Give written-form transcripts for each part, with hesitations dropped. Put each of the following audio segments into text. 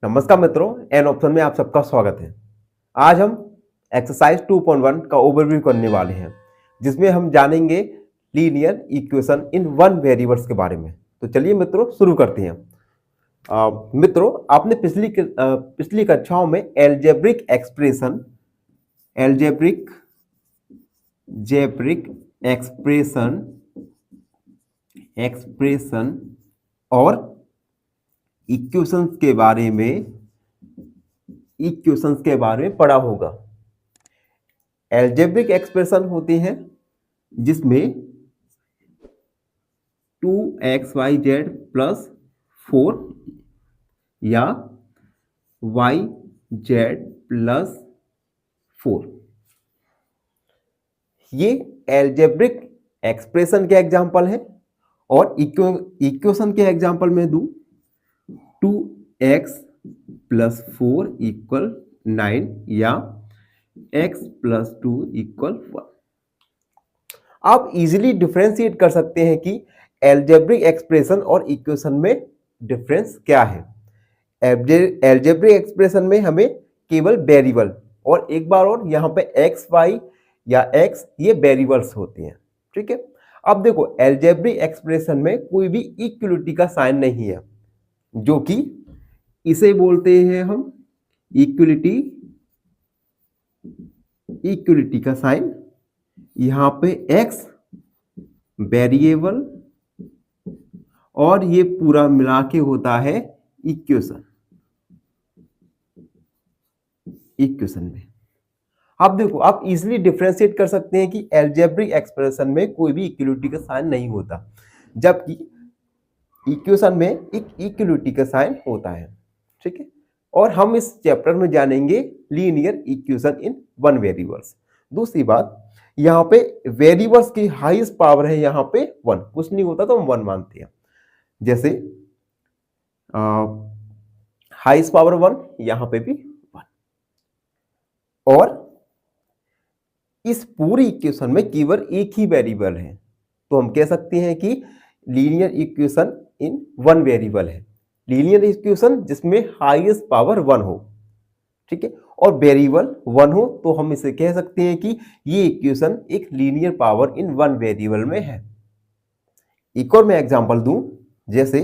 नमस्कार मित्रों, N option में आप सबका स्वागत है। आज हम एक्सरसाइज 2.1 का ओवरव्यू करने वाले हैं, जिसमें हम जानेंगे linear equation in one variables के बारे में। तो चलिए मित्रों शुरू करते हैं। मित्रों, आपने पिछली कक्षाओं में एल्जेब्रिक एक्सप्रेशन और इक्वेशंस के बारे में पढ़ा होगा। एल्जेब्रिक एक्सप्रेशन होते हैं जिसमें 2xyz प्लस 4 या yz प्लस 4, ये एल्जेब्रिक एक्सप्रेशन के एग्जाम्पल है। और इक्वेशन के एग्जाम्पल में दूं 2x प्लस 4 इक्वल 9 या x प्लस 2 इक्वल 1। आप इजीली डिफरेंशिएट कर सकते हैं कि एल्जेब्रिक एक्सप्रेशन और इक्वेशन में डिफरेंस क्या है। एल्जेब्रिक एक्सप्रेशन में हमें केवल वेरिएबल और एक बार और यहाँ पे x y या x ये वेरिएबल्स होते हैं। ठीक है, अब देखो एल्जेब्रिक एक्सप्रेशन में कोई भी इक्वलिटी का साइन नहीं है, जो कि इसे बोलते हैं हम इक्वलिटी का साइन। यहां पे x वेरिएबल और ये पूरा मिला के होता है इक्वेशन में। अब देखो आप इजीली डिफरेंशिएट कर सकते हैं कि एल्जेब्रिक एक्सप्रेशन में कोई भी इक्वलिटी का साइन नहीं होता, जबकि इक्वेशन में एक इक्वलिटी का साइन होता है। ठीक है, और हम इस चैप्टर में जानेंगे linear equation in one variables. दूसरी बात, यहाँ पे वेरिएबल्स की हाईएस्ट पावर है यहाँ पे 1, कुछ नहीं होता तो हम 1 मानते हैं। जैसे हाईएस्ट पावर 1, यहाँ पे भी 1। और इस पूरी इक्वेशन में केवल एक ही वेरिएबल है, तो हम कह सकते हैं कि linear equation in one variable है। लीनियर इक्वेशन जिसमें हाईएस्ट पावर 1 हो, ठीक है, और वेरिएबल 1 हो, तो हम इसे कह सकते हैं कि ये इक्वेशन एक linear power in one variable में है। एक और मैं एग्जांपल दूं, जैसे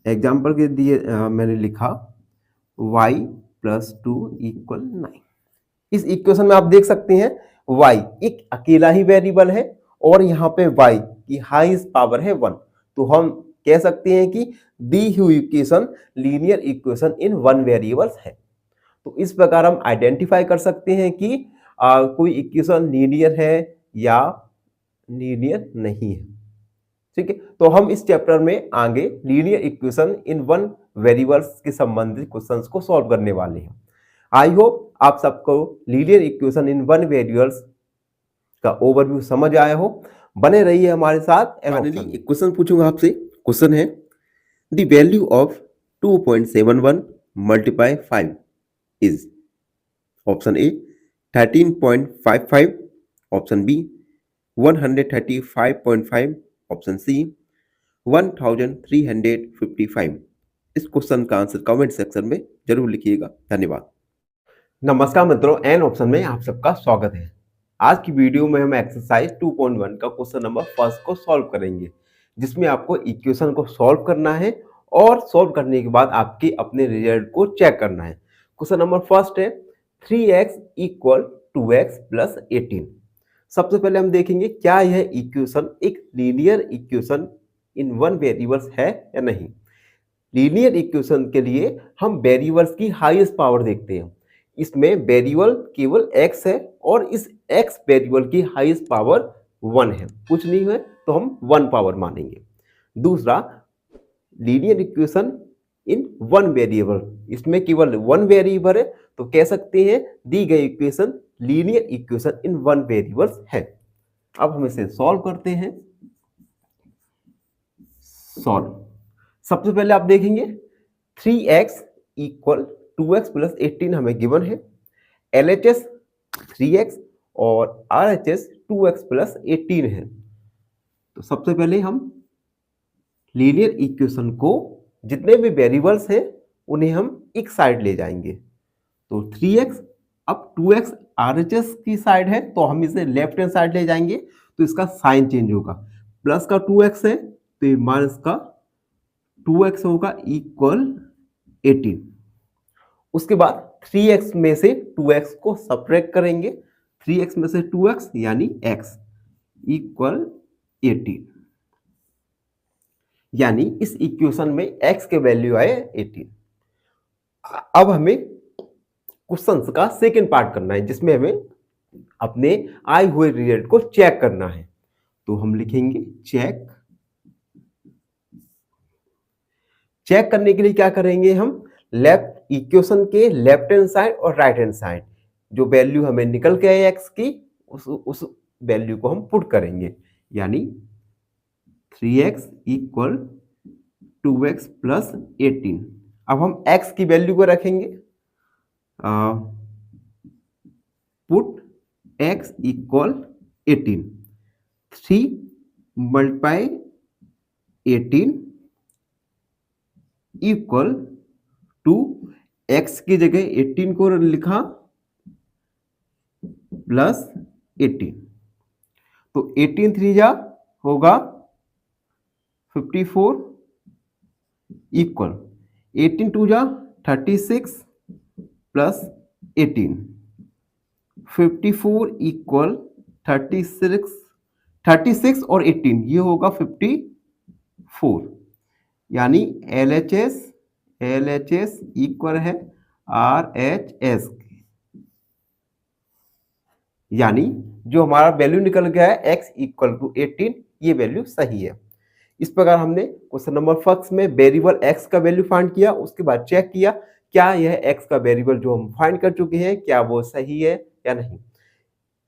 एग्जांपल के दिए मैंने लिखा y प्लस 2 इक्वल 9। इस इक्वेशन में आप देख सकते हैं y एक अकेला ही वेरिएबल है और यहाँ पे y की हाईएस्ट पावर है 1, तो हम कह सकते हैं कि दी हुई equation linear equation in one variables है। तो इस प्रकार हम आइडेंटिफाई कर सकते हैं कि कोई इक्वेशन लीनियर है या लीनियर नहीं है। ठीक है, तो हम इस चैप्टर में आगे linear equation in one variables के संबंधित क्वेश्चंस को सॉल्व करने वाले हैं। आई होप आप सबको linear equation in one variables का ओवरव्यू समझ आया हो। बने रहिए हमारे साथ। फाइनली एक क्वेश्चन पूछूंगा आपसे। क्वेश्चन है the value of 2.71 multiply 5 is option A 13.55, option B 135.5, option C 1355। इस क्वेश्चन का आंसर कमेंट सेक्शन में जरूर लिखिएगा। धन्यवाद। नमस्कार मित्रों, एन ऑप्शन में आप सबका स्वागत है। आज की वीडियो में हम एक्सरसाइज 2.1 का क्वेश्चन नंबर फर्स्ट को सॉल्व करेंगे, जिसमें आपको इक्वेशन को सॉल्व करना है और सॉल्व करने के बाद आपके अपने रिजल्ट को चेक करना है। क्वेश्चन नंबर फर्स्ट है 3x इक्वल 2x प्लस 18। सबसे पहले हम देखेंगे क्या यह इक्वेशन एक linear equation in one variables है या नहीं। लीनियर इक्वेशन के लिए हम वेरिएबल्स की हाईएस्ट पावर देखते हैं। इसमें वेरिएबल केवल x है और इस x वेरिएबल की हाईएस्ट पावर 1 है, कुछ नहीं है तो हम 1 पावर मानेंगे। दूसरा, linear equation in one variable, इसमें केवल 1 वेरिएबल है, तो कह सकते हैं दी गई equation linear equation in one variables है। अब हम इसे सॉल्व करते हैं। सॉल्व, सबसे पहले आप देखेंगे 3x इक्वल 2x प्लस 18 हमें गिवन है। LHS 3x और RHS 2x प्लस 18 है। तो सबसे पहले हम लीनियर इक्वेशन को जितने भी वेरिएबल्स हैं उन्हें हम एक साइड ले जाएंगे। तो 3x, अब 2x RHS की साइड है तो हम इसे लेफ्ट हैंड साइड ले जाएंगे तो इसका साइन चेंज होगा। प्लस का 2x है तो ये माइनस का 2x होगा इक्वल 18। उसके बाद 3x में से 2x को सब्ट्रैक्ट करेंगे, 3x में से 2x यानी x इक्वल 18, यानी इस इक्वेशन में x के वैल्यू आए 18। अब हमें क्वेश्चन का सेकेंड पार्ट करना है जिसमें हमें अपने आए हुए रिजल्ट को चेक करना है। तो हम लिखेंगे चेक करने के लिए क्या करेंगे, हम लेफ्ट इक्वेशन के लेफ्ट हैंड साइड और राइट हैंड साइड जो वैल्यू हमें निकल के आए x की उस वैल्यू को हम पुट करेंगे, यानी 3x इक्वल 2x प्लस 18। अब हम x की वैल्यू को रखेंगे, put x equal 18, 3 multiply 18 equal to x की जगह 18 को लिखा प्लस 18। तो 18 3 जा होगा 54 इक्वल 18 2 जा 36 प्लस 18, 54 इक्वल 36 और 18 ये होगा 54, यानी LHS इक्वल है RHS, यानी जो हमारा वैल्यू निकल गया है x इक्वल टू 18, ये वैल्यू सही है। इस प्रकार हमने क्वेश्चन नंबर फर्स्ट में वेरिएबल x का वैल्यू फाइंड किया, उसके बाद चेक किया क्या यह x का वेरिएबल जो हम फाइंड कर चुके हैं क्या वो सही है या नहीं।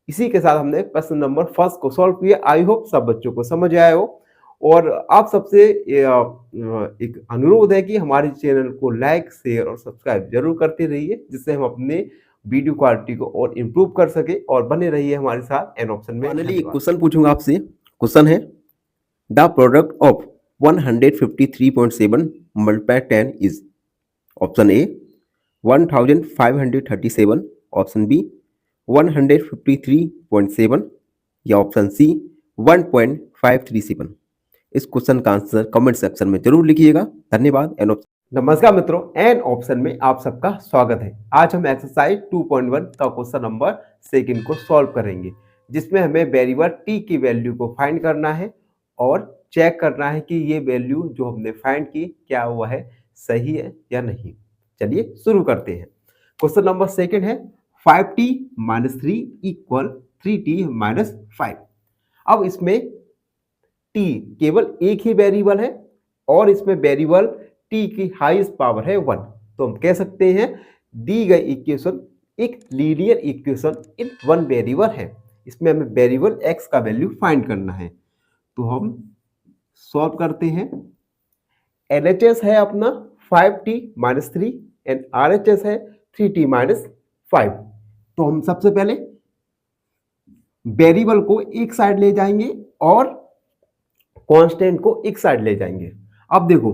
इसी के साथ हमने प्रश्न नंबर फर्स्ट को सॉल्व किया। आई होप सब बच्चों को समझ आया हो, और आप सबसे एक अनुरोध है कि हमारे चैनल को लाइक शेयर और सब्सक्राइब जरूर करते रहिए, जिससे हम अपने वीडियो क्वालिटी को और इम्प्रूव कर सके, और बने रहिए हमारे साथ एन ऑप्शन में। फाइनली एक क्वेश्चन पूछूंगा आपसे। क्वेश्चन है the product of 153.7 multiply 10 is, option A 1537, option B 153.7 या ऑप्शन सी 1.537। इस क्वेश्चन का आंसर कमेंट सेक्शन में जरूर लिखिएगा। धन्यवाद। नमस्कार मित्रों, एन ऑप्शन में आप सबका स्वागत है। आज हम एक्सरसाइज 2.1 का क्वेश्चन नंबर सेकंड को सॉल्व करेंगे, जिसमें हमें वेरिएबल t की वैल्यू को फाइंड करना है और चेक करना है कि ये वैल्यू जो हमने फाइंड की क्या हुआ है, सही है या नहीं। चलिए शुरू करते हैं। क्वेश्चन नंबर सेकंड है 5t - 3 इक्वल 3t - 5। अब इसमें t केवल एक ही वेरिएबल है और इसमें वेरिएबल t की हाईएस्ट पावर है 1, तो हम कह सकते हैं दी गई इक्वेशन एक linear equation in one variable है। इसमें हमें वेरिएबल x का वैल्यू फाइंड करना है, तो हम सॉल्व करते हैं। LHS है अपना 5t - 3 एंड RHS है 3t - 5। तो हम सबसे पहले वेरिएबल को एक साइड ले जाएंगे और कांस्टेंट को एक साइड ले जाएंगे। अब देखो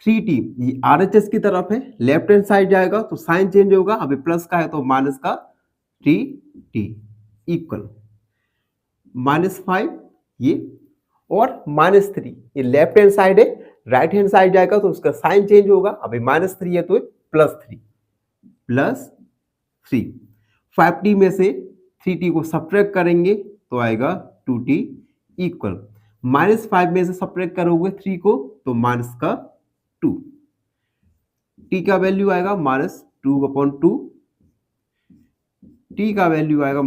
3t ये RHS की तरफ है, लेफ्ट हैंड साइड जाएगा तो साइन चेंज होगा, अभी प्लस का है तो माइनस का 3t इक्वल -5 ये, और -3 ये लेफ्ट हैंड साइड है, राइट हैंड साइड जाएगा तो उसका साइन चेंज होगा, अभी -3 है तो प्लस 3। 5t में से 3t को सब्ट्रैक्ट करेंगे तो आएगा 2t इक्वल -5 में से सब्ट्रैक्ट करोगे 3 को तो माइनस का 2, t का वैल्यू आएगा -2/2, t का वैल्यू आएगा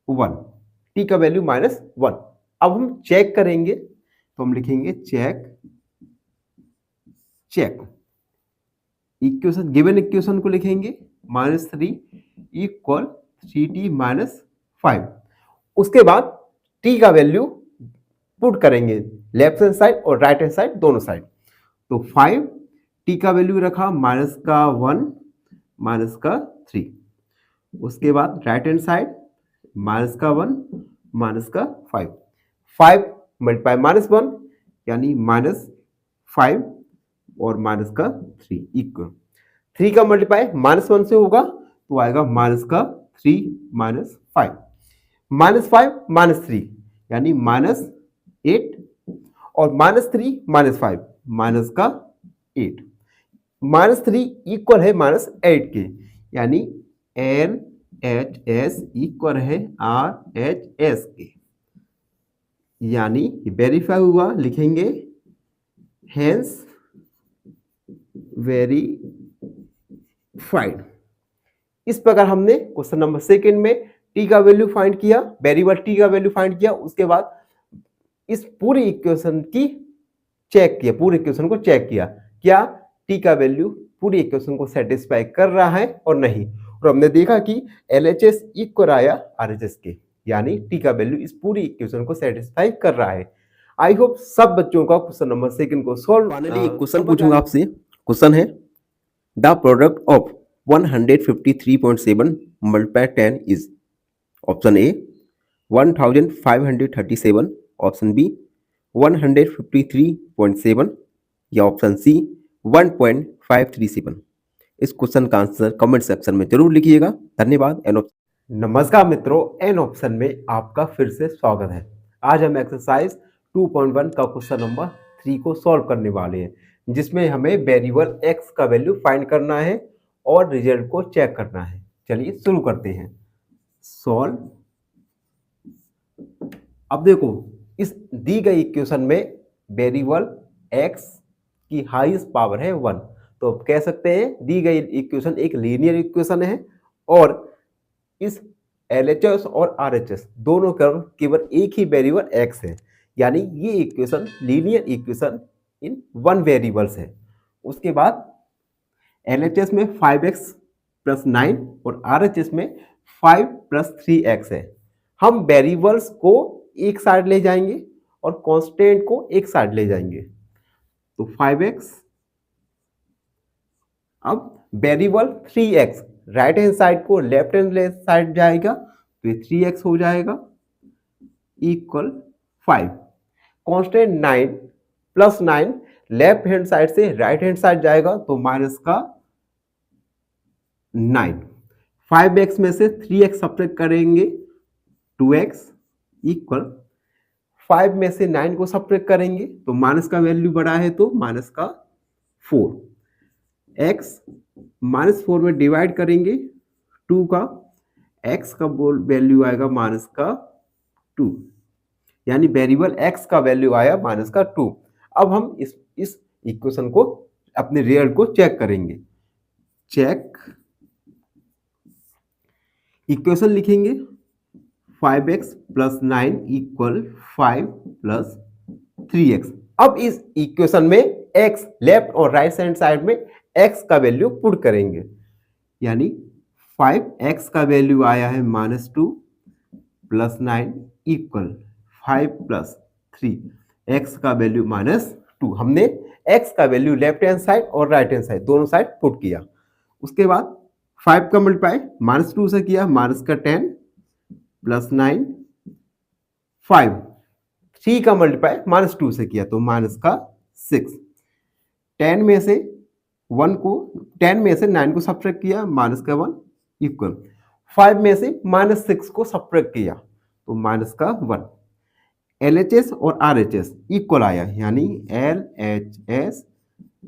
-1, t का वैल्यू -1। अब हम चेक करेंगे तो हम लिखेंगे चेक इक्वेशन, गिवन इक्वेशन को लिखेंगे -3 इक्वल 3t - 5। उसके बाद t का वैल्यू पुट करेंगे लेफ्ट हैंड साइड और राइट हैंड साइड दोनों साइड। तो 5 t का वैल्यू रखा -1 -3। उसके बाद राइट हैंड साइड -1 -5 मल्टीप्लाई -1 यानी -5 और माइनस का 3 इक्वल 3 का मल्टीप्लाई -1 से होगा तो आएगा माइनस का 3 -5 -5 -3 यानी -8 और -3 -5 माइनस का 8 -3 इक्वल है -8 के यानी LHS इक्वल है RHS के यानी वेरीफाई हुआ लिखेंगे हेंस वेरीफाइड। इस प्रकार हमने क्वेश्चन नंबर सेकंड में t का वैल्यू फाइंड किया, वेरिएबल t का वैल्यू फाइंड किया, उसके बाद इस पूरी इक्वेशन की चेक किया, पूरे इक्वेशन को चेक किया क्या t का वैल्यू पूरी इक्वेशन को सेटिस्फाई कर रहा है और नहीं, और हमने देखा कि LHS इक्वल आया RHS के यानी t का वैल्यू इस पूरी इक्वेशन को सेटिस्फाई कर रहा है। आई होप सब बच्चों का क्वेश्चन नंबर सेकंड को सॉल्व। फाइनली एक क्वेश्चन पूछूंगा आपसे। क्वेश्चन है the product of 153.7 multiply 10 is option A 1537, option B 153.7 या ऑप्शन सी 1.537। इस क्वेश्चन का आंसर कमेंट सेक्शन में जरूर लिखिएगा। धन्यवाद। नमस्कार मित्रों, एन ऑप्शन में आपका फिर से स्वागत है। आज हम एक्सरसाइज 2.1 का क्वेश्चन नंबर 3 को सॉल्व करने वाले हैं, जिसमें हमें वेरिएबल x का वैल्यू फाइंड करना है और रिजल्ट को चेक करना है। चलिए शुरू करते हैं। सॉल्व। अब देखो इस दी गई इक्वेशन में वेरिएबल x की हाईएस्ट पावर है 1, तो कह सकते हैं दी गई इक्वेशन एक लीनियर इक्वेशन है और इस LHS और RHS दोनों का केवल एक ही वेरिएबल x है, यानी ये equation linear equation in one variables है। उसके बाद LHS में 5x + 9 और RHS में 5 + 3x है। हम वेरिएबल्स को एक साइड ले जाएंगे और कांस्टेंट को एक साइड ले जाएंगे, तो 5x। अब variable 3x right hand side को लेफ्ट हैंड साइड जाएगा तो ये 3x हो जाएगा equal 5। Constant 9 + 9 left hand side से राइट हैंड साइड जाएगा तो माइनस का 9। 5x में से 3x सब्ट्रैक्ट करेंगे 2x इक्वल 5 में से 9 को सब्ट्रैक्ट करेंगे तो माइनस का वैल्यू बड़ा है तो माइनस का 4। x -4 में डिवाइड करेंगे 2 का, x का वैल्यू आएगा माइनस का 2, यानी वेरिएबल x का वैल्यू आया माइनस का 2। अब हम इस इक्वेशन को अपने रिजल्ट को चेक करेंगे। चेक इक्वेशन लिखेंगे 5x + 9 इक्वल 5 + 3x। अब इस इक्वेशन में x लेफ्ट और राइट हैंड साइड में x का वैल्यू पुट करेंगे, यानी 5x का वैल्यू आया है -2 + 9 इक्वल 5 + 3, x का वैल्यू -2। हमने x का वैल्यू लेफ्ट हैंड साइड और राइट हैंड साइड दोनों साइड पुट किया। उसके बाद 5 का मल्टीप्लाई -2 से किया, -10 + 9 5। 3 का मल्टीप्लाई -2 से किया तो -6। 10 में से 9 को सब्ट्रैक्ट किया, -1 इक्वल 5 में से -6 को सब्ट्रैक्ट किया तो -1। LHS और RHS इक्वल आया, यानी LHS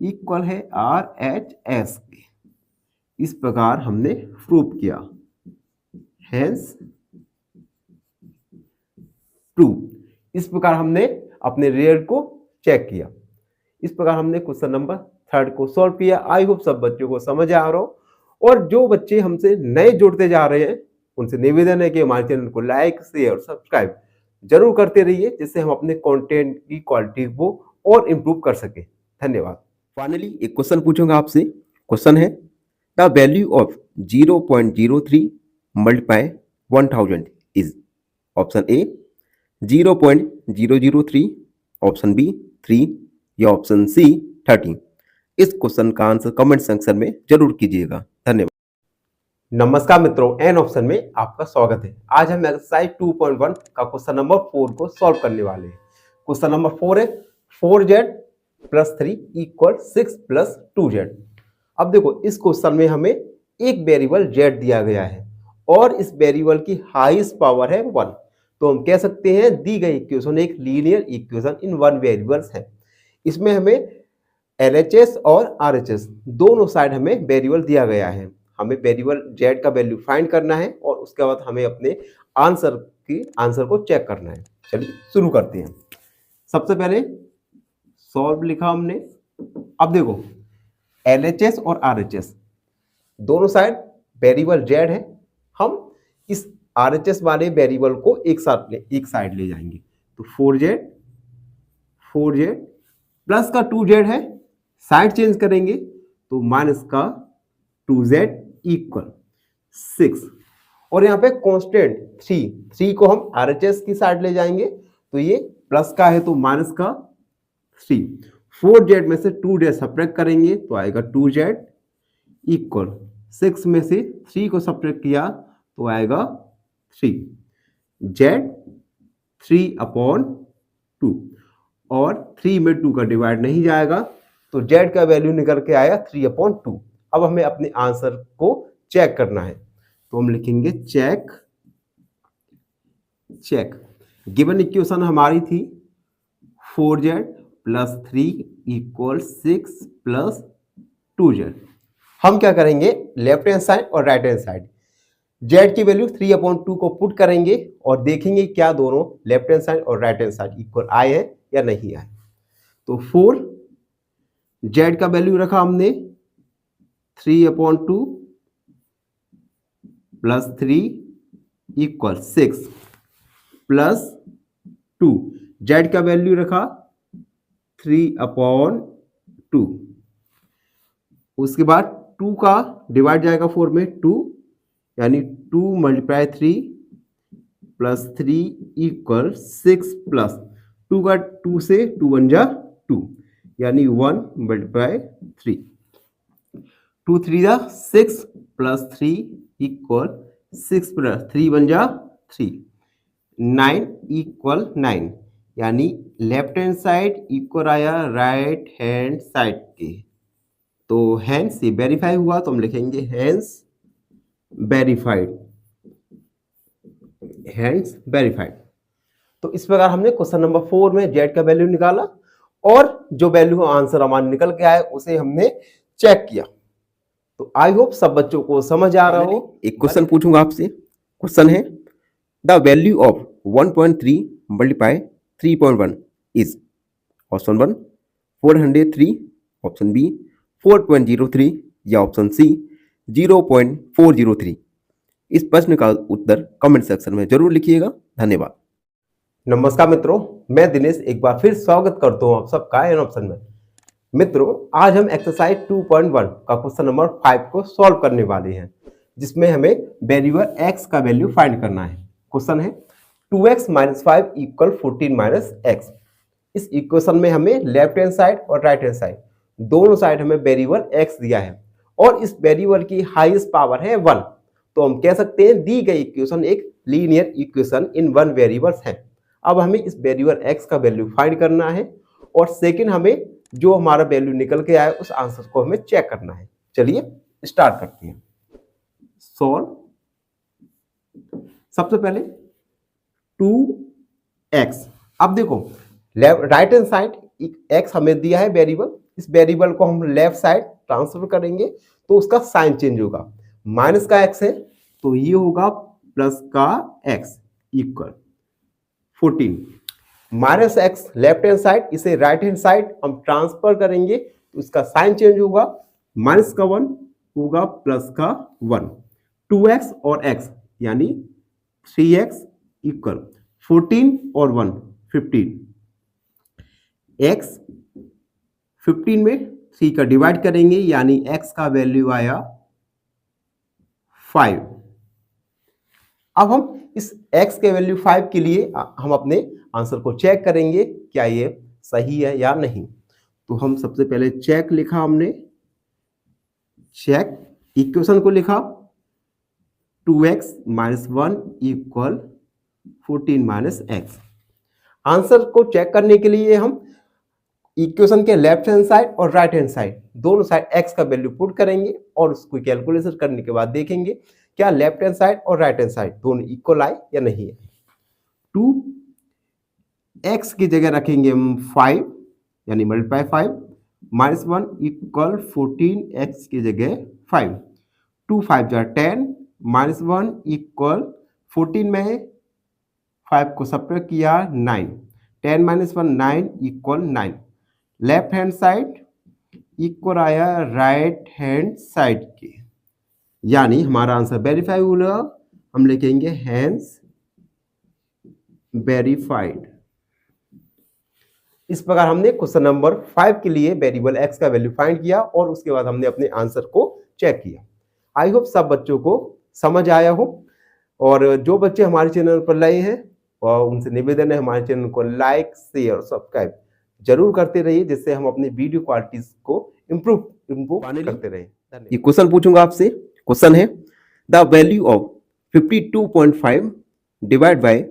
इक्वल है RHS के। इस प्रकार हमने प्रूव किया, हेंस प्रूव। इस प्रकार हमने अपने रिजल्ट को चेक किया। इस प्रकार हमने क्वेश्चन नंबर 3 को सॉल्व किया। आई होप सब बच्चों को समझ आ रहा हो, और जो बच्चे हमसे नए जुड़ते जा रहे हैं उनसे निवेदन है कि हमारे चैनल को लाइक, शेयर और सब्सक्राइब जरूर करते रहिए, जिससे हम अपने कंटेंट की क्वालिटी को और इम्प्रूव कर सके। धन्यवाद। फाइनली एक क्वेश्चन पूछूंगा आपसे। क्वेश्चन है the value of 0.03 multiply 1000 is option A 0.003, option B 3 या ऑप्शन सी 30। इस क्वेश्चन का आंसर कमेंट सेक्शन में जरूर कीजिएगा। धन्यवाद। नमस्कार मित्रों, एन ऑप्शन में आपका स्वागत है। आज हम एक्सरसाइज 2.1 का क्वेश्चन नंबर 4 को सॉल्व करने वाले हैं। क्वेश्चन नंबर 4 है 4z plus 3 equal 6 plus 2z। अब देखो इस क्वेश्चन में हमें एक वेरिएबल z दिया गया है और इस वेरिएबल की हाईएस्ट पावर है 1, तो हम कह सकते हैं दी गई इक्वेशन एक linear equation in one variables है। इसमें हमें LHS और RHS दोनों साइड हमें वेरिएबल दिया गया है। हमें वेरिएबल z का वैल्यू फाइंड करना है और उसके बाद हमें अपने आंसर को चेक करना है। चलिए शुरू करते हैं। सबसे पहले सॉल्व लिखा हमने। अब देखो LHS और RHS दोनों साइड वेरिएबल z है। हम इस RHS वाले वेरिएबल को एक साइड ले जाएंगे, तो 4z प्लस का 2z है, साइड चेंज करेंगे तो माइनस का 2z इक्वल 6, और यहाँ पे कांस्टेंट 3 को हम RHS की साइड ले जाएंगे तो ये प्लस का है तो माइनस का 3। 4z में से 2z सब्ट्रैक्ट करेंगे तो आएगा 2z इक्वल 6 में से 3 को सब्ट्रैक्ट किया तो आएगा 3, z 3/2 और 3 में 2 का डिवाइड नहीं जाएगा तो z का वैल्यू निकल के आया 3/2। अब हमें अपने आंसर को चेक करना है तो हम लिखेंगे चेक। गिवन इक्वेशन हमारी थी 4z plus 3 equal 6 plus 2z। हम क्या करेंगे, लेफ्ट हैंड साइड और राइट हैंड साइड z की वैल्यू 3/2 को पुट करेंगे और देखेंगे क्या दोनों लेफ्ट हैंड साइड और राइट हैंड साइड इक्वल आए हैं या नहीं आए। तो 4 z का वैल्यू रखा हमने 3/2 प्लस 3 इक्वल 6 प्लस 2 z का वैल्यू रखा 3/2, उसके बाद 2 का डिवाइड जाएगा 4 में 2, यानी 2 × 3 प्लस 3 इक्वल 6 प्लस 2 का 2 से 2 बन जा 2, यानी 1 × 3, 2 3 जा 6 प्लस 3 इक्वल 6 प्लस 3 बन जा 3, 9 इक्वल 9, यानी लेफ्ट हैंड साइड इक्वल आया राइट हैंड साइड के। तो हैंस ये वेरीफाई हुआ तो हम लिखेंगे हैंस वेरीफाइड। तो इस प्रकार हमने क्वेश्चन नंबर 4 में z का वैल्यू निकाला और जो वैल्यू आंसर हमारा निकल के आया उसे हमने चेक किया। तो आई होप सब बच्चों को समझ आ रहा हो। एक क्वेश्चन पूछूंगा आपसे। क्वेश्चन है the value of 1.3 multiply 3.1 is option 1 403, option B 4.03 या ऑप्शन सी 0.403। इस प्रश्न का उत्तर कमेंट सेक्शन में जरूर लिखिएगा। धन्यवाद। नमस्कार मित्रों, मैं दिनेश एक बार फिर स्वागत करता हूं आप सबका एन ऑप्शन में। मित्रों आज हम एक्सरसाइज 2.1 का क्वेश्चन नंबर 5 को सॉल्व करने वाले हैं, जिसमें हमें वेरिएबल x का वैल्यू फाइंड करना है। क्वेश्चन है 2x - 5 इक्वल 14 - x। इस इक्वेशन में हमें लेफ्ट हैंड साइड और राइट हैंड साइड दोनों साइड हमें वेरिएबल x दिया है और इस वेरिएबल की हाईएस्ट पावर है 1, तो हम कह सकते हैं दी गई इक्वेशन एक linear equation in one variables है। अब हमें इस वेरिएबल x का वैल्यू फाइंड करना है और सेकंड हमें जो हमारा वैल्यू निकल के आया उस आंसर को हमें चेक करना है। चलिए स्टार्ट करते हैं। सॉल्व। सबसे पहले 2x। अब देखो राइट हैंड साइड x हमें दिया है वेरिएबल, इस वेरिएबल को हम लेफ्ट साइड ट्रांसफर करेंगे तो उसका साइन चेंज होगा। माइनस का x है तो ये होगा प्लस का x equal 14। Minus x left hand side, इसे राइट हैंड साइड हम ट्रांसफर करेंगे तो इसका साइन चेंज होगा। माइनस का 1 होगा प्लस का 1, 2x और x यानी 3x इक्वल 14 और 1 15। x 15 में 3 का डिवाइड करेंगे यानी x का वैल्यू आया 5। अब हम इस x के वैल्यू 5 के लिए हम अपने आंसर को चेक करेंगे क्या ये सही है या नहीं। तो हम सबसे पहले चेक लिखा हमने, चेक इक्वेशन को लिखा 2x - 1 इक्वल 14 - x। आंसर को चेक करने के लिए हम इक्वेशन के लेफ्ट हैंड साइड और राइट हैंड साइड दोनों साइड x का वैल्यू पुट करेंगे और उसको कैलकुलेशन करने के बाद देखेंगे क्या लेफ्ट हैंड साइड और राइट हैंड साइड दोनों इक्वल आए या नहीं है। 2x की जगह रखेंगे हम 5 यानी मल्टीप्लाई 5 -1 इक्वल 14x की जगह 5 2 5 जा 10 -1 इक्वल 14 में 5 को सब्ट्रैक्ट किया 9 10 -1 9 equal 9 left hand side equal आया राइट हैंड साइड के, यानी हमारा आंसर वेरीफाई हुआ। हम लिखेंगे हैंस वेरीफाइड। इस प्रकार हमने क्वेश्चन नंबर 5 के लिए वेरिएबल x का वैल्यू फाइंड किया और उसके बाद हमने अपने आंसर को चेक किया। आई होप सब बच्चों को समझ आया हो, और जो बच्चे हमारे चैनल पर नए हैं और उनसे निवेदन है हमारे चैनल को लाइक शेयर और सब्सक्राइब जरूर करते रहिए, जिससे हम अपनी वीडियो क्वालिटी को इम्प्रूव करते रहे। ये क्वेश्चन पूछूंगा आपसे। क्वेश्चन है the value of 52.5 divide by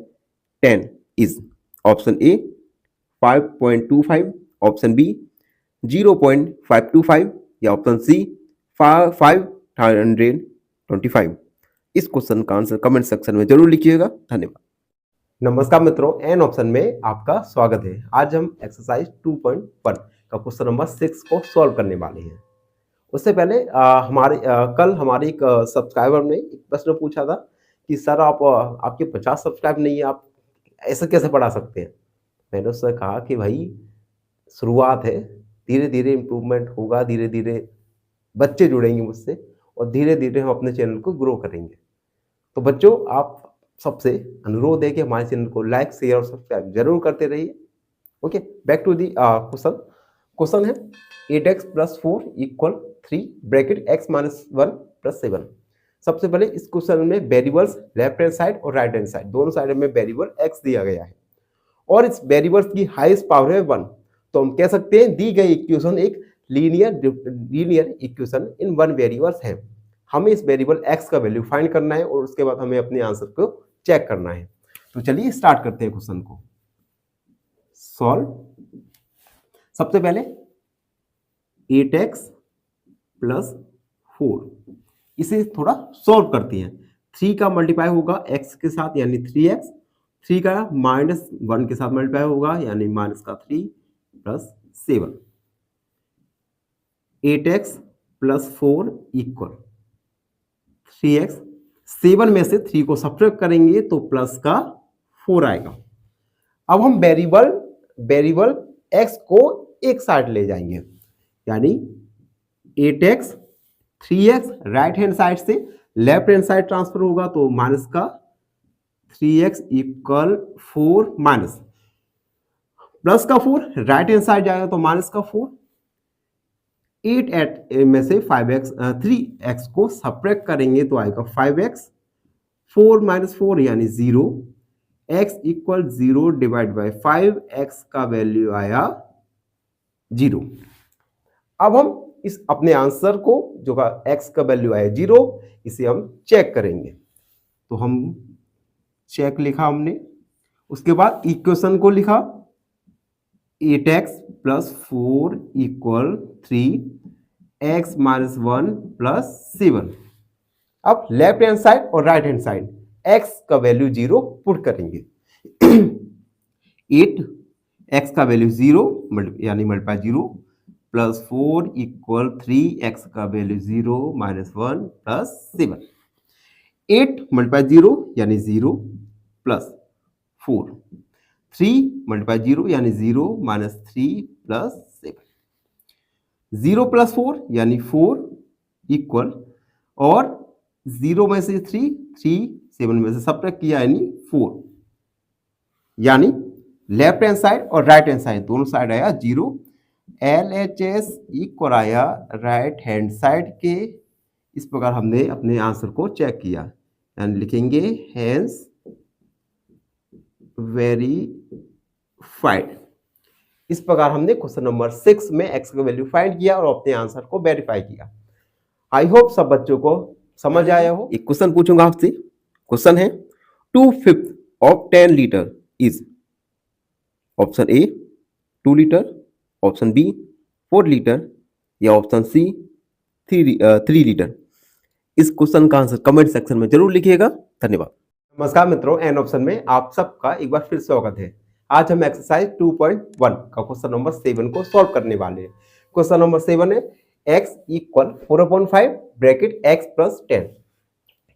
10 is option A 5.25, option B 0.525 या ऑप्शन सी 525। इस क्वेश्चन का आंसर कमेंट सेक्शन में जरूर लिखिएगा। धन्यवाद। नमस्कार मित्रों, एन ऑप्शन में आपका स्वागत है। आज हम एक्सरसाइज 2.1 का क्वेश्चन नंबर 6 को सॉल्व करने वाले हैं। उससे पहले कल हमारे एक सब्सक्राइबर ने एक प्रश्न पूछा था कि सर आपके 50 सब्सक्राइब नहीं है, आप ऐसा कैसे पढ़ा सकते हैं। मैंने उससे कहा कि भाई शुरुआत है, धीरे धीरे इम्प्रूवमेंट होगा, धीरे धीरे बच्चे जुड़ेंगे मुझसे और धीरे धीरे हम अपने चैनल को ग्रो करेंगे। तो बच्चों, आप सबसे अनुरोध है कि हमारे चैनल को लाइक शेयर और सब्सक्राइब जरूर करते रहिए। Okay, back to the question. Question है 8x + 4 = 3 ब्रैकेट x - 1 + 7। सबसे पहले इस क्वेश्चन में वेरिएबल्स लेफ्ट हैंड साइड और राइट हैंड साइड दोनों साइड में वेरिएबल x दिया गया है और इस वेरिएबल्स की हाईएस्ट पावर है 1। तो हम कह सकते हैं दी गई इक्वेशन एक linear equation in one variables है। हमें इस वेरिएबल x का वैल्यू फाइंड करना है और उसके बाद हमें अपने आंसर को चेक करना है। तो चलिए स्टार्ट करते हैं क्वेश्चन को सॉल्व। सबसे पहले 8x + 4 इसे थोड़ा सॉल्व करते हैं। 3 का मल्टीप्लाई होगा x के साथ यानी 3x, 3 का -1 के साथ मल्टीप्लाई होगा यानी -3 + 7। 8x + 4 = 3x। 7 में से 3 को सब्ट्रैक्ट करेंगे तो +4 आएगा। अब हम वेरिएबल x को एक साइड ले जाएंगे, यानी 8x 3x right hand side से लेफ्ट हैंड साइड ट्रांसफर होगा तो -3x = 4 minus +4 right hand side जाएगा तो -4। 8 में से 3x को सब्ट्रैक्ट करेंगे तो आएगा 5x। 4 - 4 यानी 0। x = 0 डिवाइड बाय 5, x का वैल्यू आया 0। अब हम इस अपने आंसर को जो का x का वैल्यू आया 0, इसे हम चेक करेंगे। तो हम चेक लिखा हमने, उसके बाद इक्वेशन को लिखा 8x + 4 = 3 x - 1 + 7। अब लेफ्ट हैंड साइड और राइट हैंड साइड x का वैल्यू 0 पुट करेंगे। 8x का वैल्यू 0 यानी मल्टीप्लाई 0 + 4 = 3x का वैल्यू 0 - 1 + 7। 8 × 0 यानी 0 + 4। 3 × 0 यानी 0 - 3 + 7। 0 + 4 यानी 4 इक्वल, और 0 में से 3 7 में से सब्ट्रैक्ट किया यानी 4, यानी लेफ्ट हैंड साइड और राइट हैंड साइड दोनों साइड आया 0। LHS इक्वल आया राइट हैंड साइड के। इस प्रकार हमने अपने आंसर को चेक किया, यानी लिखेंगे हैंस वेरीफाइड। इस प्रकार हमने क्वेश्चन नंबर 6 में x का वैल्यू फाइंड किया और अपने आंसर को वेरीफाई किया। आई होप सब बच्चों को समझ आया हो। एक क्वेश्चन पूछूंगा आपसे। क्वेश्चन है 2/5 of 10 litre is option A 2 litre, option B 4 litre या ऑप्शन सी 3 लीटर। इस क्वेश्चन का आंसर कमेंट सेक्शन में जरूर लिखिएगा। धन्यवाद। नमस्कार मित्रों, एन ऑप्शन में आप सबका एक बार फिर स्वागत है। आज हम एक्सरसाइज 2.1 का क्वेश्चन नंबर 7 को सॉल्व करने वाले हैं। क्वेश्चन नंबर 7 है x equal 4/5 bracket x plus 10।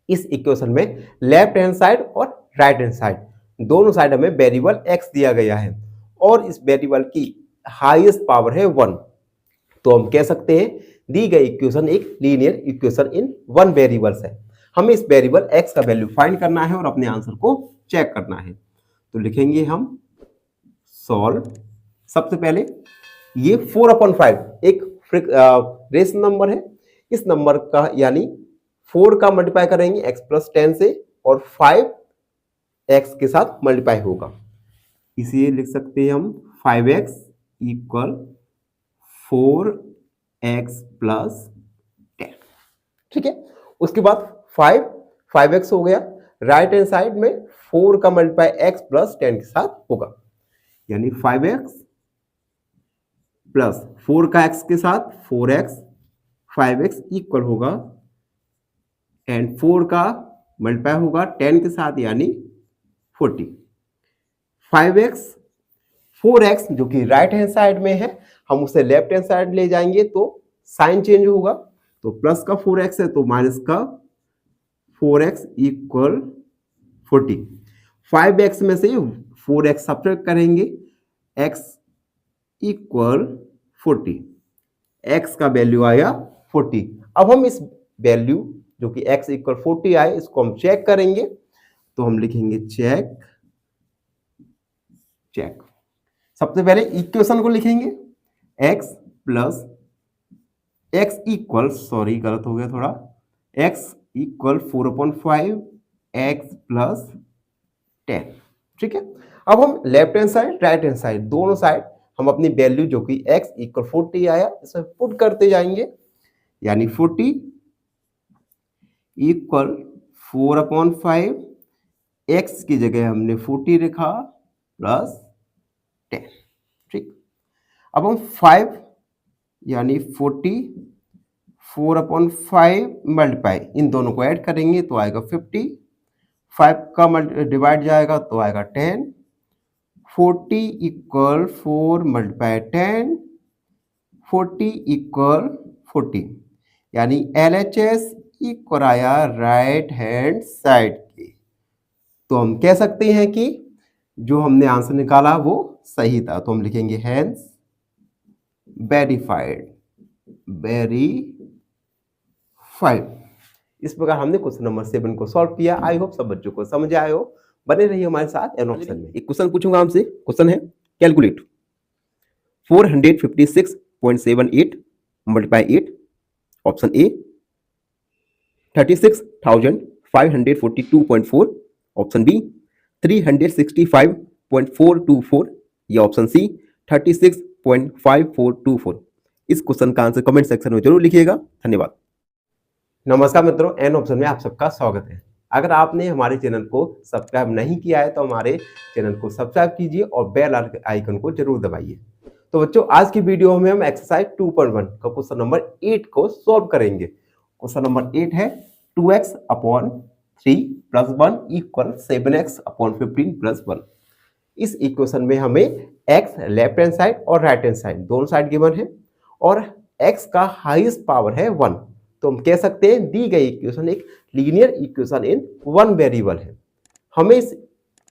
इस इक्वेशन में लेफ्ट हैंड साइड और राइट हैंड साइड दोनों साइड हमें वेरिएबल x दिया गया है और इस वेरिएबल की हाईएस्ट पावर है 1। तो हम कह सकते हैं दी गई इक्वेशन एक linear equation in one variables है। हमें इस वेरिएबल x का वैल्यू फाइंड करना है और अपने आंसर को चेक करना है। तो लिखेंगे हम सॉल्व। सबसे पहले ये 4/5 एक रेशनल नंबर है। इस नंबर का यानी 4 का मल्टीप्लाई करेंगे x प्लस 10 से और 5 x के साथ मल्टीप्लाई होगा। इसे लिख सकते हैं हम 5x इक्वल 4x प्लस 10। ठीक है, उसके बाद 5x हो गया। राइट हैंड साइड में 4 का मल्टीप्लाई x प्लस 10 के साथ होगा, यानी 5x प्लस 4 का x के साथ 4x, 5x इक्वल होगा एंड 4 का मल्टीप्लाई होगा 10 के साथ यानी 40। 5x 4x जो कि राइट हैंड साइड में है, हम उसे लेफ्ट हैंड साइड ले जाएंगे तो साइन चेंज होगा। तो प्लस का 4x है तो माइनस का 4x इक्वल 40। 5x में से 4x सब्ट्रैक्ट करेंगे, x इक्वल 40। x का वैल्यू आया 40। अब हम इस वैल्यू जो कि x इक्वल 40 आए इसको हम चेक करेंगे। तो हम लिखेंगे चेक। सबसे पहले इक्वेशन को लिखेंगे x plus x equal, sorry गलत हो गया थोड़ा, x इक्वल 4/5 x प्लस 10। ठीक है, अब हम left hand side right hand side दोनों साइड हम अपनी वैल्यू जो कि x इक्वल 40 आया इसमें पुट करते जाएंगे, यानी 40 इक्वल 4/5 x की जगह हमने 40 लिखा प्लस 10। ठीक, अब हम 5 यानी 40 4/5 मल्टीप्लाई इन दोनों को ऐड करेंगे तो आएगा 50। 5 का डिवाइड जाएगा तो आएगा 10। 40 इक्वल 4 मल्टीप्लाई 10, 40 इक्वल 40, यानी LHS इक्वल आया राइट हैंड साइड के। तो हम कह सकते हैं कि जो हमने आंसर निकाला वो सही था। तो हम लिखेंगे हैंस वेरीफाइड। इस प्रकार हमने क्वेश्चन नंबर 7 को सॉल्व किया। आई होप सब बच्चों को समझ आए हो। बने रहिए हमारे साथ एन ऑप्शन में। एक क्वेश्चन पूछूंगा आपसे। क्वेश्चन है calculate 456.78 multiply 8। Option A 36,542.4, option B 365.424 या ऑप्शन सी 36.5424। इस क्वेश्चन का आंसर कमेंट सेक्शन में जरूर लिखिएगा। धन्यवाद। नमस्कार मित्रों, एन ऑप्शन में आप सबका स्वागत है। अगर आपने हमारे चैनल को सब्सक्राइब नहीं किया है तो हमारे चैनल को सब्सक्राइब कीजिए और बेल आइकन को जरूर दबाइए। तो बच्चों, आज की वीडियो में हम एक्सरसाइज 2.1 का क्वेश्चन नंबर 8 को सॉल्व करेंगे। क्वेश्चन नंबर 8 है 2x/3 + 1 इक्वल 7x/15 + 1। इस इक्वेशन में हमें x लेफ्ट हैंड साइड और राइट हैंड साइड दोनों साइड गिवन है और x का हाईएस्ट पावर है 1। तो हम कह सकते हैं दी गई इक्वेशन एक linear equation in one variable है। हमें इस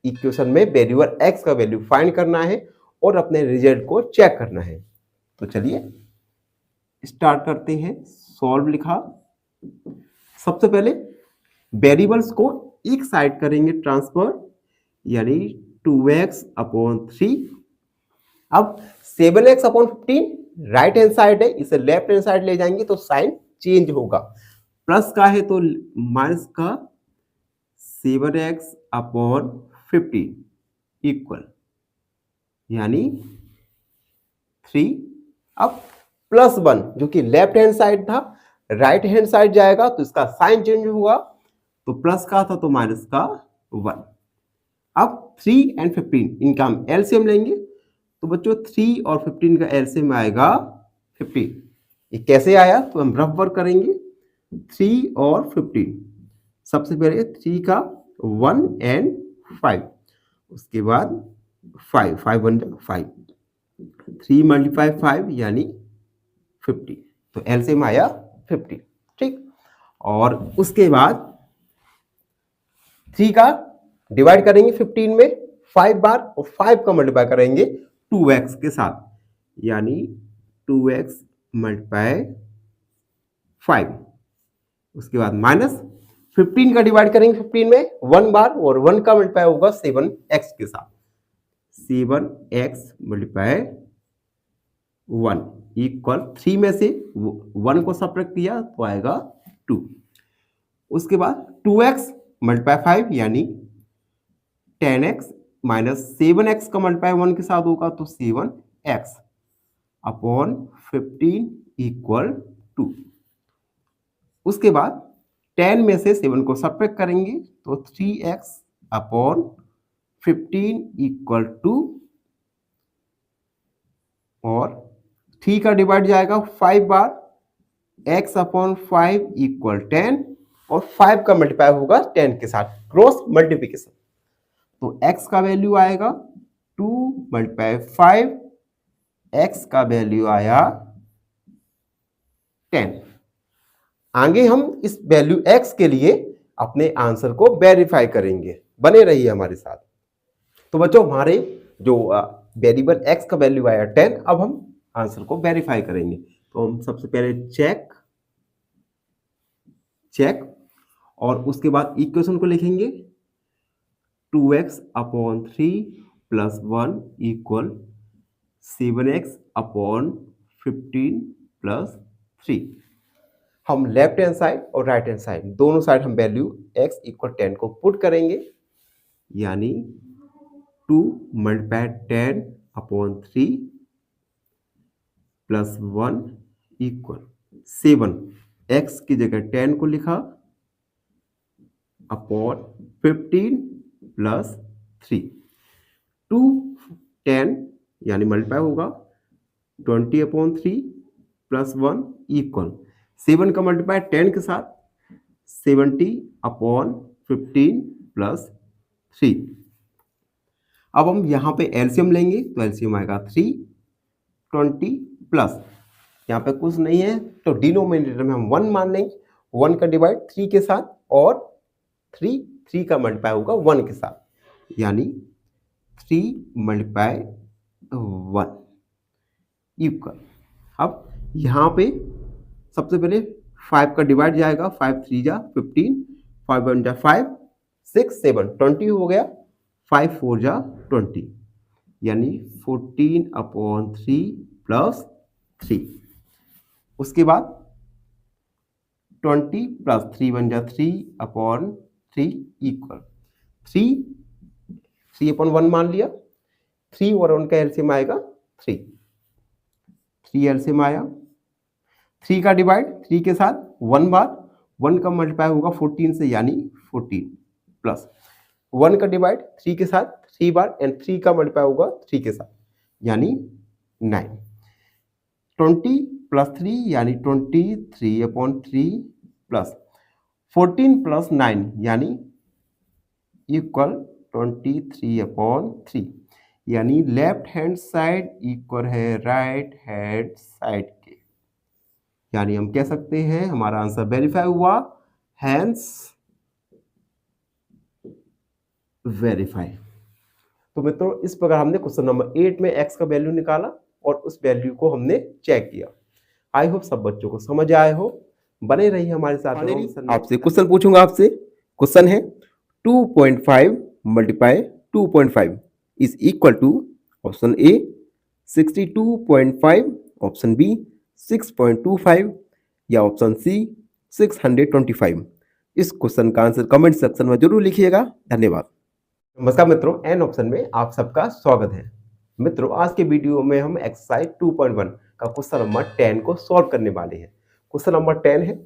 इक्वेशन में वेरिएबल x का वैल्यू फाइंड करना है और अपने रिजल्ट को चेक करना है। तो चलिए स्टार्ट करते हैं। सॉल्व लिखा। सबसे पहले वेरिएबल्स को एक साइड करेंगे ट्रांसफर, यानी 2x/3। अब 7x/15 राइट हैंड साइड है, इसे लेफ्ट हैंड साइड ले जाएंगे तो साइन चेंज होगा। प्लस का है तो माइनस का 7x/15 इक्वल यानी 3। अब प्लस 1 जो कि लेफ्ट हैंड साइड था राइट हैंड साइड जाएगा तो इसका साइन चेंज होगा। तो प्लस का था तो माइनस का 1। अब 3 और 15 इनका हम एलसीएम लेंगे तो बच्चों 3 और 15 का एलसीएम आएगा 15। ये कैसे आया तो हम रफ वर्क करेंगे। 3 और 15, सबसे पहले 3 का 1 एंड 5, उसके बाद 5, 5 बन जाए 5, 3 मल्टीप्लाई 5 यानी 50, तो एलसीएम आया 50। ठीक, और उसके बाद 3 का डिवाइड करेंगे 15 में 5 बार और 5 का मल्टीप्लाई करेंगे 2x के साथ, यानी 2x मल्टीप्लाई 5। उसके बाद माइनस 15 का डिवाइड करेंगे 15 में 1 बार और 1 का मल्टीप्लाई होगा 7x के साथ, 7x मल्टीप्लाई 1 इक्वल 3 में से 1 को सब्ट्रैक्ट किया तो आएगा 2। उसके बाद 2x मल्टीप्लाई 5 यानी 10x माइनस 7x का मल्टीप्लाई 1 के साथ होगा तो 7x अपॉन 15 इक्वल 2। उसके बाद 10 में से 7 को सब्ट्रैक्ट करेंगे तो 3x अपॉन 15 इक्वल 2, और 3 का डिवाइड जाएगा 5 बार, x अपॉन 5 इक्वल 10, और 5 का मल्टीप्लाई होगा 10 के साथ, क्रॉस मल्टीप्लिकेशन। तो x का वैल्यू आएगा 2 मल्टीप्लाई 5, x का वैल्यू आया 10। आगे हम इस वैल्यू x के लिए अपने आंसर को वेरीफाई करेंगे, बने रहिए हमारे साथ। तो बच्चों हमारे जो वेरिएबल x का वैल्यू आया 10, अब हम आंसर को वेरीफाई करेंगे। तो हम सबसे पहले चेक और उसके बाद इक्वेशन को लिखेंगे 2x upon 3 plus 1 equal 7x upon 15 plus 3। हम लेफ्ट हैंड साइड और राइट हैंड साइड दोनों साइड हम वैल्यू x इक्वल 10 को पुट करेंगे, यानी 2 multiply 10 upon 3 plus 1 equal 7, x की जगह 10 को लिखा अपॉन 15 प्लस 3, 2 10 यानी मल्टीप्लाई होगा 20 अपॉन 3 प्लस 1 इक्वल 7 का मल्टीप्लाई 10 के साथ 70 अपॉन 15 प्लस 3। अब हम यहाँ पे एलसीएम लेंगे तो एलसीएम आएगा 320 प्लस, यहाँ पे कुछ नहीं है तो डिनोमिनेटर में हम 1 मान लेंगे, 1 का डिवाइड 3 के साथ और 3 का मल्टीप्लाई होगा 1 के साथ, यानी 3 मल्टीप्लाई 1 इक्वल। अब यहाँ पे सबसे पहले 5 का डिवाइड जाएगा, 5 3 जा 15, 5 1 जा 5, 6 7 20 हो गया, 5 4 जा 20, यानी 14 अपॉन 3 प्लस 3। उसके बाद 20 प्लस 3 1 जा 3 अपॉन 3 इक्वल 3 अपॉन 1 मान लिया, 3 और 1 का एलसीएम आएगा 3 एलसीएम आया, 3 का डिवाइड 3 के साथ 1 बार, 1 का मल्टीप्लाई होगा 14 से यानी 14 प्लस 1 का डिवाइड 3 के साथ 3 बार एंड 3 का मल्टीप्लाई होगा 3 के साथ, यानी 9, 20 प्लस 3 यानी 23 अपॉन 3 प्लस 14 प्लस 9 यानी इक्वल 23 अपॉन 3, यानी लेफ्ट हैंड साइड इक्वल है राइट हैंड साइड के, यानी हम कह सकते हैं हमारा आंसर वेरीफाई हुआ, हैंस वेरीफाई। तो मित्रों इस प्रकार हमने क्वेश्चन नंबर 8 में x का वैल्यू निकाला और उस वैल्यू को हमने चेक किया। आई होप सब बच्चों को समझ आए हो, बने रहिए हमारे साथ। आपसे क्वेश्चन पूछूंगा, आपसे क्वेश्चन है 2.5 multiply 2.5 is equal to option A 62.5, option B 6.25 या ऑप्शन सी 625। इस क्वेश्चन का आंसर कमेंट सेक्शन में जरूर लिखिएगा। धन्यवाद। नमस्कार मित्रों, एन ऑप्शन में आप सबका स्वागत है। मित्रों आज के वीडियो में हम एक्सरसाइज 2.1 का क्वेश्चन नंबर 10 को सॉल्व करने वाले हैं। क्वेश्चन नंबर 10 है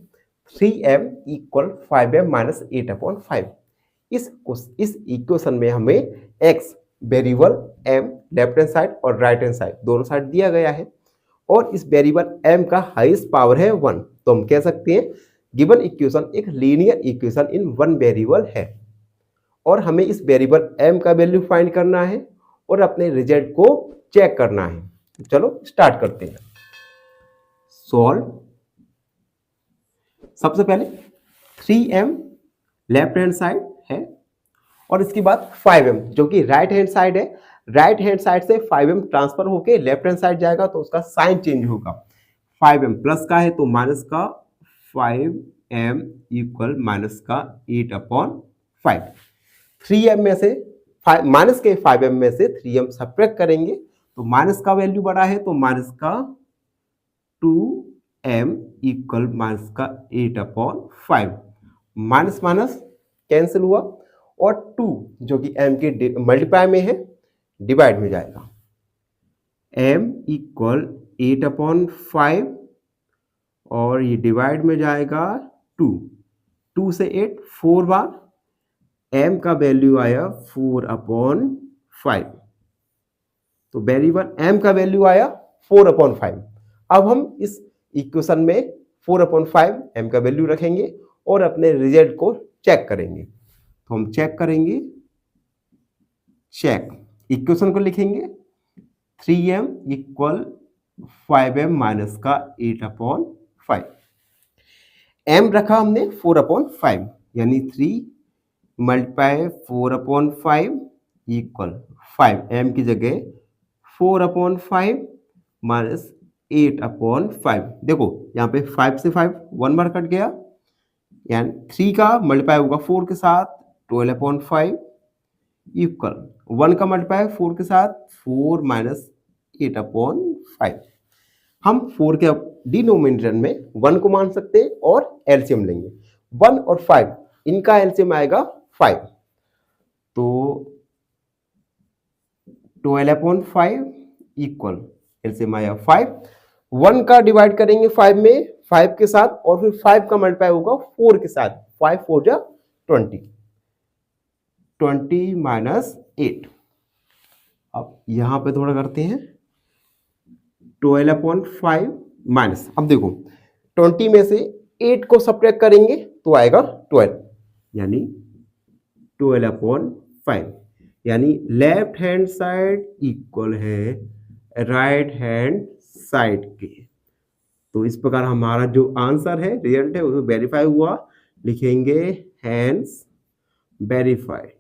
3m equal 5m minus 8 upon 5। इस इक्वेशन में हमें x variable m left hand side और राइट हैंड साइड दोनों साइड दिया गया है और इस वेरिएबल m का हाईएस्ट पावर है 1, तो हम कह सकते हैं गिवन इक्वेशन एक linear equation in one variable है और हमें इस वेरिएबल m का वैल्यू फाइंड करना है और अपने रिजल्ट को चेक करना है। तो चलो स्टार्ट करते हैं। सॉल्व। सबसे पहले 3m लेफ्ट हैंड साइड है और इसके बाद 5m जो कि राइट हैंड साइड है, राइट हैंड साइड से 5m ट्रांसफर होके लेफ्ट हैंड साइड जाएगा तो उसका साइन चेंज होगा। 5m प्लस का है तो माइनस का 5m इक्वल माइनस का 8/5। 3m में से माइनस के 5m में से 3m सब्ट्रैक्ट करेंगे तो माइनस का वैल्यू बड़ा है तो माइनस का 2m इक्वल माइनस का 8/5। माइनस माइनस कैंसिल हुआ और 2 जो कि m के मल्टीप्लाई में है डिवाइड में जाएगा। m इक्वल 8/5 और ये डिवाइड में जाएगा 2 से 8 4 बार, m का वैल्यू आया 4/5। तो वेरिएबल m का वैल्यू आया 4/5। अब हम इस इक्वेशन में 4/5 m का वैल्यू रखेंगे और अपने रिजल्ट को चेक करेंगे। तो हम चेक करेंगे, चेक इक्वेशन को लिखेंगे 3m इक्वल 5m माइनस का 8/5। m रखा हमने 4/5 यानी 3 मल्टीप्लाई 4/5 इक्वल 5, m की जगह 4/5 माइनस 8/5। देखो यहाँ पे 5 से 5 1 बार कट गया यानी 3 का मल्टीप्लाई होगा 4 के साथ 12/5 इक्वल 1 का मल्टीप्लाई 4 के साथ 4 माइनस 8/5। हम 4 के डिनोमिनेटर में 1 को मान सकते हैं और एलसीएम लेंगे। 1 और 5 इनका एलसीएम आएगा 5, तो 12/5 इक्वल एलसीएम आया 5। 1 का डिवाइड करेंगे 5 में 5 के साथ और फिर 5 का मल्टीप्लाई होगा 4 के साथ, 5 4 जा 20 माइनस 8। अब यहां पे थोड़ा करते हैं 12/5 माइनस, अब देखो 20 में से 8 को सब्ट्रैक्ट करेंगे तो आएगा 12 यानी 12/5 यानी लेफ्ट हैंड साइड इक्वल है राइट हैंड साइड के। तो इस प्रकार हमारा जो आंसर है रिजल्ट है वो वेरीफाई हुआ, लिखेंगे हैंस वेरीफाइड।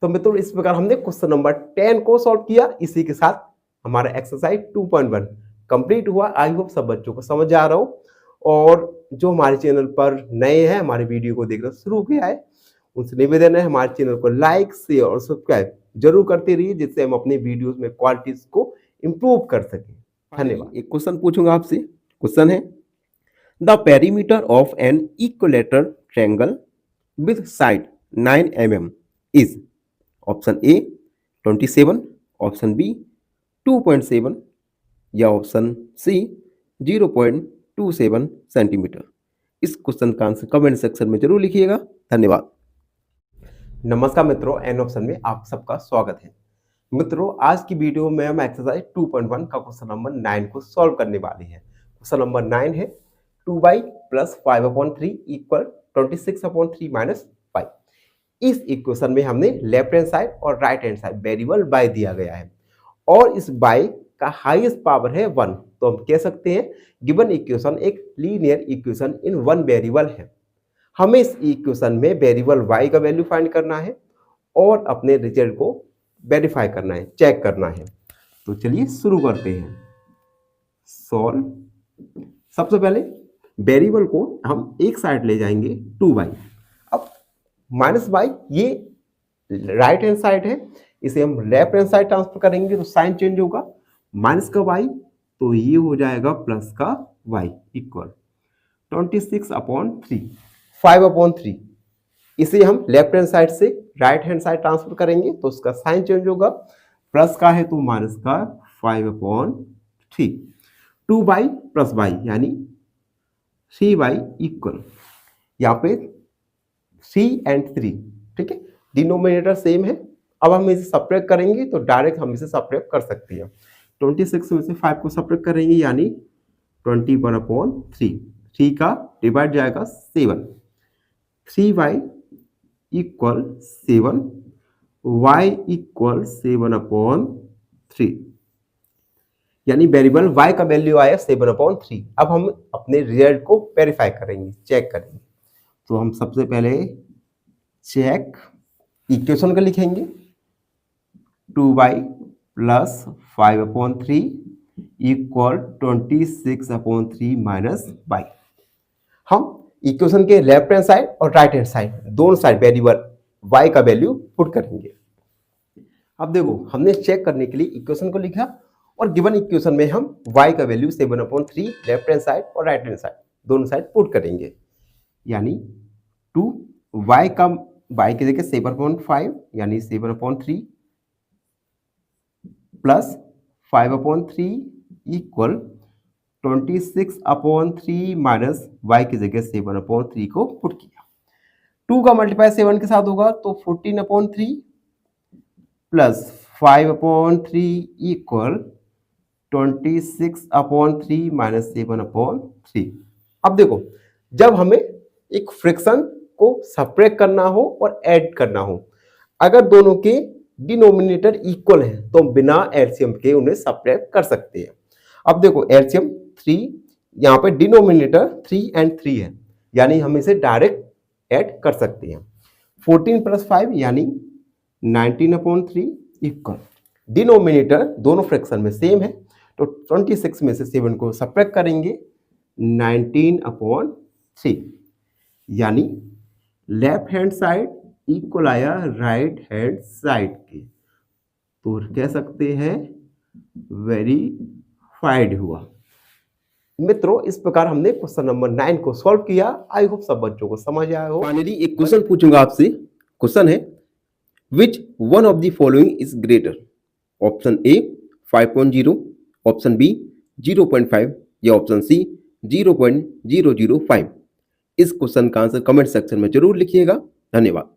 तो मित्रों इस प्रकार हमने क्वेश्चन नंबर 10 को सॉल्व किया। इसी के साथ हमारा एक्सरसाइज 2.1 कंप्लीट हुआ। आई होप सब बच्चों को समझ आ रहा हो और जो हमारे चैनल पर नए हैं, हमारे वीडियो को देखना शुरू किया है, उनसे निवेदन है हमारे चैनल को लाइक शेयर और सब्सक्राइब जरूर करते रहिए जिससे हम अपने वीडियोस में क्वालिटीज को इम्प्रूव कर सकें। धन्यवाद। एक क्वेश्चन पूछूंगा आपसे। क्वेश्चन है the perimeter of an equilateral triangle with side 9 mm is option A 27, option B 2.7 या ऑप्शन सी 0.27 सेंटीमीटर। इस क्वेश्चन का आंसर कमेंट सेक्शन में जरूर लिखिएगा। धन्यवाद। नमस्कार मित्रों, एन ऑप्शन में आप सबका स्वागत है। मित्रों आज की वीडियो में हम एक्सरसाइज 2.1 का क्वेश्चन नंबर 9 को सॉल्व करने वाले हैं। क्वेश्चन नंबर 9 है 2y प्लस 5/3 इक्वल 26/3 माइनस 5। इस इक्वेशन में हमने लेफ्ट हैंड साइड और right hand side variable y दिया गया है और इस y का हाईएस्ट पावर है 1, तो हम कह सकते हैं गिवन इक्वेशन एक linear equation in one variable है। हमें इस इक्वेशन में वेरिएबल y का वैल्यू फाइंड करना है और अपने रिजल्ट को वेरीफाई करना है, चेक करना है। तो चलिए शुरू करते हैं। सॉल्व। सबसे पहले वेरिएबल को हम एक साइड ले जाएंगे 2y। अब माइनस y ये राइट हैंड साइड है, इसे हम लेफ्ट हैंड साइड ट्रांसफर करेंगे तो साइन चेंज होगा। माइनस का y तो ये हो जाएगा प्लस का y इक्वल 26/3 5/3। इसे हम लेफ्ट हैंड साइड से राइट हैंड साइड ट्रांसफर करेंगे तो उसका साइन चेंज होगा। प्लस का है तो माइनस का 5/3। 2y प्लस y यानी 3y इक्वल, यहाँ पे 3 and 3, ठीक है, डिनोमिनेटर सेम है। अब हम इसे सब्ट्रैक्ट करेंगे तो डायरेक्ट हम इसे सब्ट्रैक्ट कर सकते हैं। 26 में से 5 को सब्ट्रैक्ट करेंगे यानी 21/3, 3 का डिवाइड जाएगा 7, 3y इक्वल 7, y इक्वल 7/3, यानी वेरिएबल y का वैल्यू आया 7/3। अब हम अपने रिजल्ट को वेरीफाई करेंगे, चेक करेंगे। तो हम सबसे पहले चेक इक्वेशन का लिखेंगे, 2y plus 5/3 equal 26/3 minus y। हम इक्वेशन के लेफ्ट हैंड साइड और राइट हैंड साइड दोनों साइड वेरिएबल y का वैल्यू पुट करेंगे। अब देखो हमने चेक करने के लिए इक्वेशन को लिखा और गिवन इक्वेशन में हम y का वैल्यू 7/3 लेफ्ट हैंड साइड और राइट हैंड साइड दोनों साइड पुट करेंगे, यानी 2y का y की जगह 7/5 यानी 7/3 प्लस 5/3 इक्वल 26/3 माइनस y की जगह 7/3 को पुट किया। 2 का मल्टीप्लाई 7 के साथ होगा तो 14/3 प्लस 5/3 इक्वल 26/3 माइनस 7/3। अब देखो जब हमें एक फ्रैक्शन को सब्ट्रैक्ट करना हो और ऐड करना हो, अगर दोनों के डिनोमिनेटर इक्वल है तो बिना एलसीएम के उन्हें सब्ट्रैक्ट कर सकते हैं। अब देखो एलसीएम 3, यहाँ पे डिनोमिनेटर 3 and 3 है, यानी हम इसे डायरेक्ट ऐड कर सकते हैं। 14 प्लस 5 यानी 19/3 इक्वल, डिनोमिनेटर दोनों फ्रैक्शन में सेम है तो 26 में से 7 को सब्ट्रैक्ट करेंगे 19/3, यानी लेफ्ट हैंड साइड इक्वल आया राइट हैंड साइड के, तो कह सकते हैं वेरीफाइड हुआ। मित्रों इस प्रकार हमने क्वेश्चन नंबर 9 को सॉल्व किया। आई होप सब बच्चों को समझ आया हो। फाइनली एक क्वेश्चन पूछूंगा आपसे। क्वेश्चन है which one of the following is greater, option A 5.0, option B 0.5 या ऑप्शन सी 0.005। इस क्वेश्चन का आंसर कमेंट सेक्शन में जरूर लिखिएगा। धन्यवाद।